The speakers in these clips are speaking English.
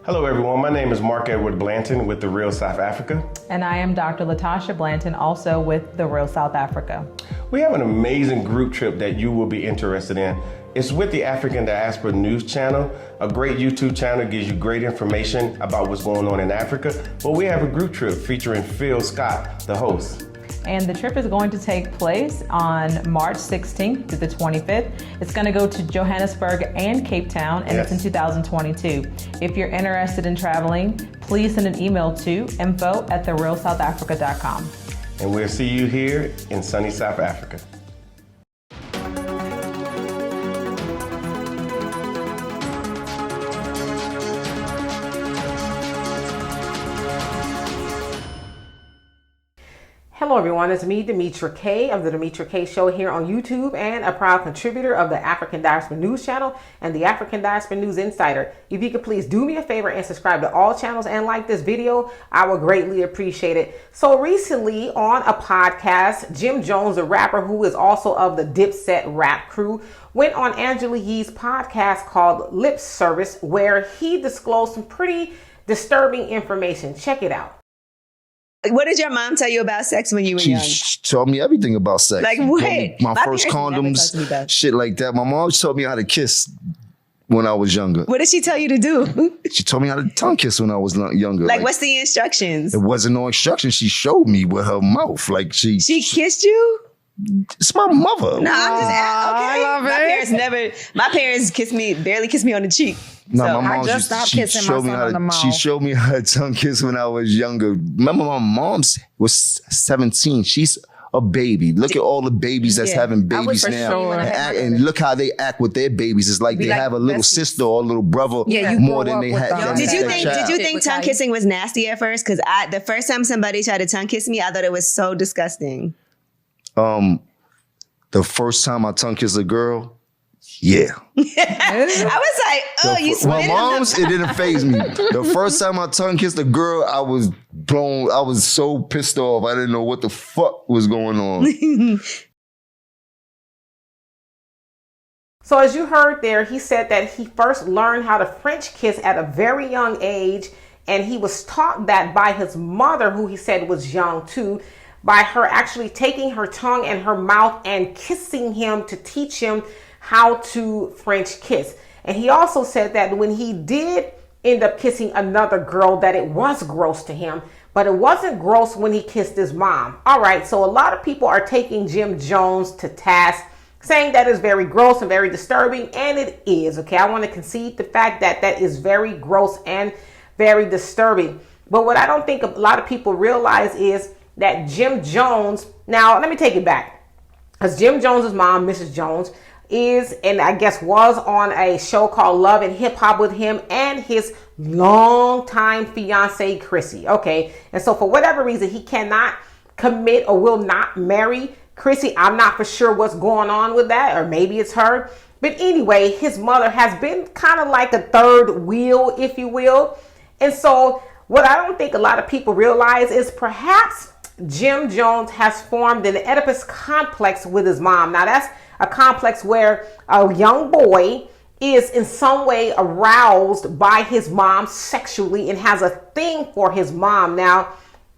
Hello everyone, my name is Mark Edward Blanton with The Real South Africa. And I am Dr. Latasha Blanton, also with The Real South Africa. We have an amazing group trip that you will be interested in. It's with the African Diaspora News Channel, a great YouTube channel, gives you great information about what's going on in Africa. But we have a group trip featuring Phil Scott, the host. And the trip is going to take place on March 16th through the 25th. It's going to go to Johannesburg and Cape Town, and It's in 2022. If you're interested in traveling, please send an email to info@therealsouthafrica.com. And we'll see you here in sunny South Africa. Hello everyone, it's me, Demetra Kaye of the Demetra Kaye Show here on YouTube and a proud contributor of the African Diaspora News Channel and the African Diaspora News Insider. If you could please do me a favor and subscribe to all channels and like this video, I would greatly appreciate it. So recently on a podcast, Jim Jones, a rapper who is also of the Dipset rap crew, went on Angela Yee's podcast called Lip Service, where he disclosed some pretty disturbing information. Check it out. What did your mom tell you about sex when you were young? She told me everything about sex. Like what? My first condoms, shit like that. My mom told me how to kiss when I was younger. What did she tell you to do? She told me how to tongue kiss when I was younger. Like what's the instructions? It wasn't no instructions. She showed me with her mouth. Like she kissed you? It's my mother. No, I'm just I love my parents barely kissed me on the cheek. No, So, my mom just stopped kissing my son on the mouth. She showed me how to tongue kiss when I was younger. Remember, my mom was 17. She's a baby. Look at all the babies that's having babies now. And look how they act with their babies. It's like they have a little sister or a little brother more than they had. Did you think tongue kissing was nasty at first? Because the first time somebody tried to tongue kiss me, I thought it was so disgusting. The first time I tongue kissed a girl, yeah. I was like, oh, you my mom's, it didn't faze me. The first time I tongue kissed a girl, I was blown. I was so pissed off. I didn't know what the fuck was going on. So as you heard there, he said that he first learned how to French kiss at a very young age. And he was taught that by his mother, who he said was young too, by her actually taking her tongue and her mouth and kissing him to teach him how to French kiss. And he also said that when he did end up kissing another girl, that it was gross to him, but it wasn't gross when he kissed his mom. All right, so a lot of people are taking Jim Jones to task, saying that is very gross and very disturbing, and it is, okay? I want to concede the fact that that is very gross and very disturbing. But what I don't think a lot of people realize is that Jim Jones, now let me take it back, because Jim Jones's mom, Mrs. Jones, is, and I guess was, on a show called Love and Hip Hop with him and his longtime fiance, Chrissy. Okay. And so for whatever reason, he cannot commit or will not marry Chrissy. I'm not for sure what's going on with that, or maybe it's her. But anyway, his mother has been kind of like a third wheel, if you will. And so what I don't think a lot of people realize is perhaps Jim Jones has formed an Oedipus complex with his mom. Now that's a complex where a young boy is in some way aroused by his mom sexually and has a thing for his mom. Now,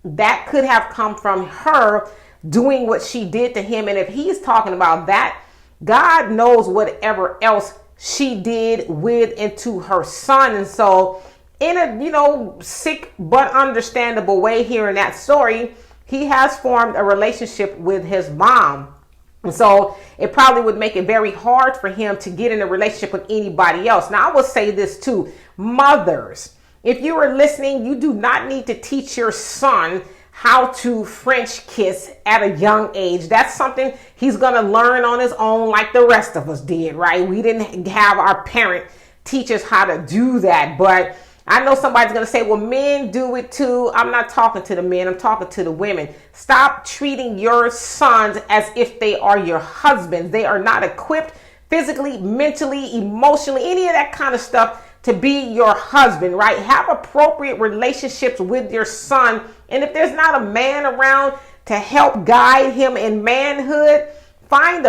that could have come from her doing what she did to him. And if he's talking about that, God knows whatever else she did with and to her son. And so in a, sick but understandable way here in that story, he has formed a relationship with his mom. And so it probably would make it very hard for him to get in a relationship with anybody else. Now, I will say this too. Mothers, if you are listening, you do not need to teach your son how to French kiss at a young age. That's something he's going to learn on his own like the rest of us did, right? We didn't have our parent teach us how to do that. But I know somebody's going to say, well, men do it too. I'm not talking to the men. I'm talking to the women. Stop treating your sons as if they are your husbands. They are not equipped physically, mentally, emotionally, any of that kind of stuff to be your husband, right? Have appropriate relationships with your son. And if there's not a man around to help guide him in manhood, Find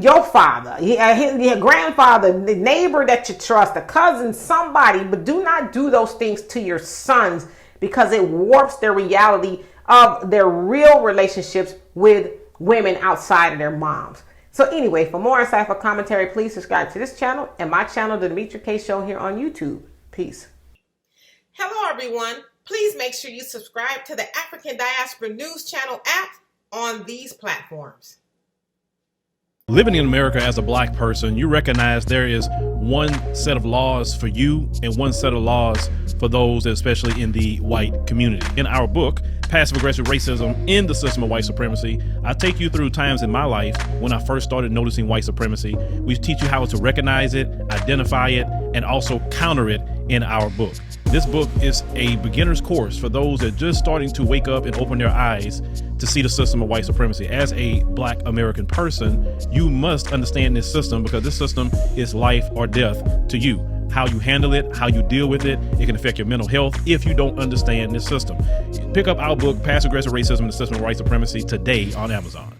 your father, your grandfather, the neighbor that you trust, a cousin, somebody, but do not do those things to your sons because it warps their reality of their real relationships with women outside of their moms. So anyway, for more insightful commentary, please subscribe to this channel and my channel, The Demetra Kaye Show, here on YouTube. Peace. Hello, everyone. Please make sure you subscribe to the African Diaspora News Channel app on these platforms. Living in America as a black person, you recognize there is one set of laws for you and one set of laws for those, especially in the white community. In our book, Passive Aggressive Racism in the System of White Supremacy, I take you through times in my life when I first started noticing white supremacy. We teach you how to recognize it, identify it, and also counter it in our book. This book is a beginner's course for those that are just starting to wake up and open their eyes to see the system of white supremacy. As a black American person, you must understand this system because this system is life or death to you. How you handle it, how you deal with it, it can affect your mental health if you don't understand this system. Pick up our book, Passive Aggressive Racism and the System of White Supremacy, today on Amazon.